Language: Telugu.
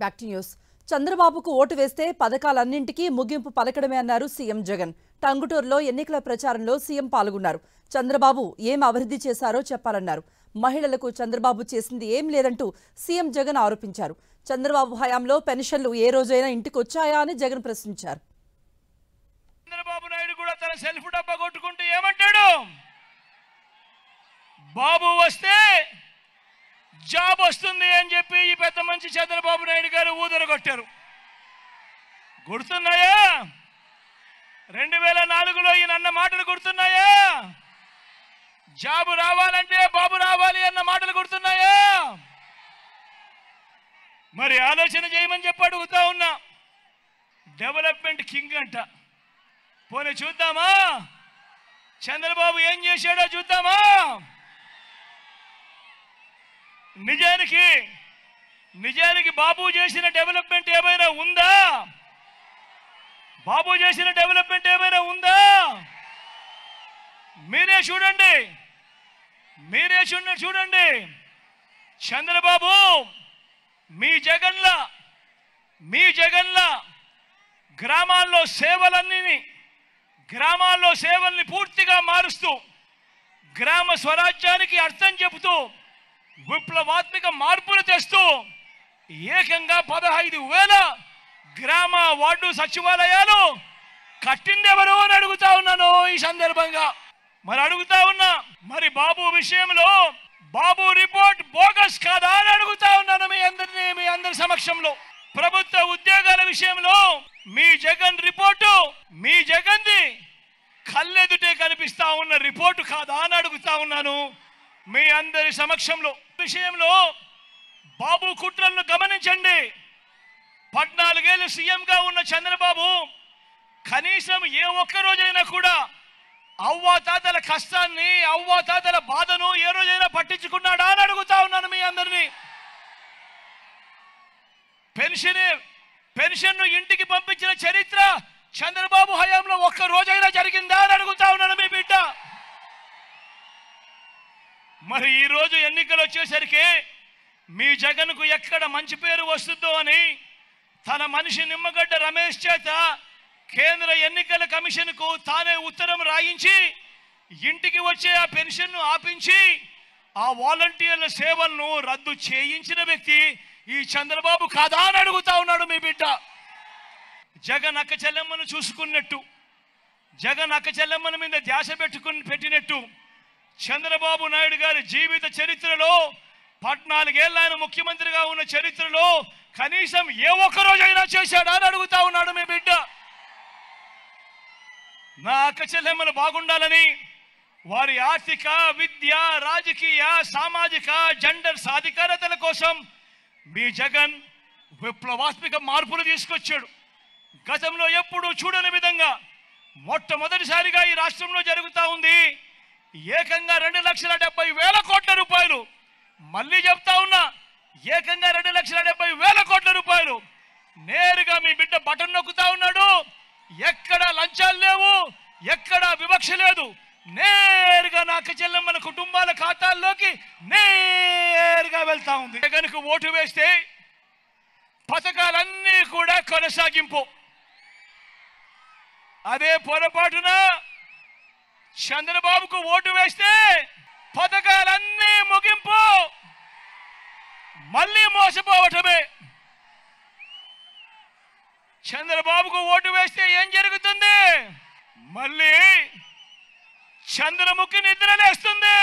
Back to news. చంద్రబాబుకు ఓటు వేస్తే పథకాలన్నింటికీ ముగింపు పలకడమే అన్నారు సీఎం జగన్. టంగుటూరులో ఎన్నికల ప్రచారంలో సీఎం పాల్గొన్నారు. చంద్రబాబు ఏం అభివృద్ధి చేశారో చెప్పాలన్నారు. మహిళలకు చంద్రబాబు చేసింది ఏం లేదంటూ సీఎం జగన్ ఆరోపించారు. చంద్రబాబు హయాంలో పెన్షన్లు ఏ రోజైనా ఇంటికొచ్చాయా అని జగన్ ప్రశ్నించారు. చంద్రబాబు నాయుడు కూడా తన సెల్ఫ్ డబ్బా కొట్టుకుంటూ ఏమంటాడు? బాబు వస్తే జాబ్ వస్తుంది అని చెప్పి ఈ పెద్ద మంచి చంద్రబాబు నాయుడు గారు ఊదరగొట్టారు. గుర్తున్నాయా? 2004లో ఈయన అన్న మాటలు గుర్తున్నాయా? జాబు రావాలంటే బాబు రావాలి అన్న మాటలు గుర్తున్నాయా? మరి ఆలోచన చేయమని చెప్పి అడుగుతా ఉన్నా. డెవలప్మెంట్ కింగ్ అంట. పోనీ చూద్దామా చంద్రబాబు ఏం చేశాడో చూద్దామా. నిజానికి బాబు చేసిన డెవలప్మెంట్ ఏమైనా ఉందా? బాబు చేసిన డెవలప్మెంట్ ఏమైనా ఉందా? మీరే చూడండి. చంద్రబాబు మీ జగన్లా గ్రామాల్లో సేవల్ని పూర్తిగా మారుస్తూ గ్రామ స్వరాజ్యానికి అర్థం చెబుతూ విప్లవాత్మక మార్పులు తెస్తూ ఏకంగా 15,000 గ్రామ వార్డు సచివాలయాలు కట్టిందెవరు అని అడుగుతా ఉన్నాను ఈ సందర్భంగా. మరి బాబు విషయంలో బాబు రిపోర్ట్ బోగస్ కాదా అని అడుగుతా ఉన్నాను మీ అందరి సమక్షంలో. ప్రభుత్వ ఉద్యోగాల విషయంలో మీ జగన్ రిపోర్టు మీ జగన్ది కళ్ళెదుటే కనిపిస్తా ఉన్న రిపోర్టు కాదా అని అడుగుతా ఉన్నాను మీ అందరి సమక్షంలో. విషయంలో బాబు కుట్రలను గమనించండి. 14 ఏళ్ళు సీఎంగా ఉన్న చంద్రబాబు కనీసం ఏ ఒక్క రోజైనా కూడా అవ్వాతాతల కష్టాన్ని అవ్వాతాతల బాధను ఏ రోజైనా పట్టించుకున్నాడా అని అడుగుతా ఉన్నాను మీ అందరినీ. పెన్షన్ను ఇంటికి పంపించిన చరిత్ర చంద్రబాబు హయాంలో ఒక్క రోజైనా జరిగిందా అని అడుగుతా ఉన్నాను మీ బిడ్డ. మరి ఈ రోజు ఎన్నికలు వచ్చేసరికి మీ జగన్కు ఎక్కడ మంచి పేరు వస్తుందో అని తన మనిషి నిమ్మగడ్డ రమేష్ చేత కేంద్ర ఎన్నికల కమిషన్కు తానే ఉత్తరం రాయించి ఇంటికి వచ్చే ఆ పెన్షన్ను ఆపించి ఆ వాలంటీర్ల సేవలను రద్దు చేయించిన వ్యక్తి ఈ చంద్రబాబు కాదా అని అడుగుతా ఉన్నాడు మీ బిడ్డ. జగన్ అక్క చెల్లెమ్మను చూసుకున్నట్టు, జగన్ అక్క చెల్లెమ్మల మీద ధ్యాస పెట్టినట్టు చంద్రబాబు నాయుడు గారి జీవిత చరిత్రలో 14 ఏళ్ళ ఆయన ముఖ్యమంత్రిగా ఉన్న చరిత్రలో కనీసం ఏ ఒక్క రోజైనా చేశాడా అని అడుగుతా ఉన్నాడు మీ బిడ్డ. నా అక్క చెల్లెమ్మలు బాగుండాలని వారి ఆర్థిక, విద్య, రాజకీయ, సామాజిక, జెండర్ సాధికారతల కోసం మీ జగన్ విప్లవాత్మక మార్పులు తీసుకొచ్చాడు. గతంలో ఎప్పుడూ చూడని విధంగా మొట్టమొదటిసారిగా ఈ రాష్ట్రంలో జరుగుతూ ఉంది. ఏకంగా 2,70,000 కోట్ల రూపాయలు. మళ్ళీ చెప్తా ఉన్నా, ఏకంగా 2,70,000 కోట్ల రూపాయలు నేరుగా మీ బిడ్డ బటన్ నొక్కుతా ఉన్నాడు. ఎక్కడ లంచాలు లేవు, ఎక్కడ వివక్ష లేదు. నేరుగా నా అక్క చెల్లెమ్మల కుటుంబాల ఖాతాల్లోకి నేరుగా వెళ్తా ఉంది. జగన్కు ఓటు వేస్తే పథకాలన్నీ కూడా కొనసాగింపు. అదే పొరపాటున చంద్రబాబుకు ఓటు వేస్తే పథకాలన్నీ ముగింపు, మళ్ళీ మోసపోవటమే. చంద్రబాబుకు ఓటు వేస్తే ఏం జరుగుతుంది? మళ్ళీ చంద్రముఖి నిద్రలేస్తుంది.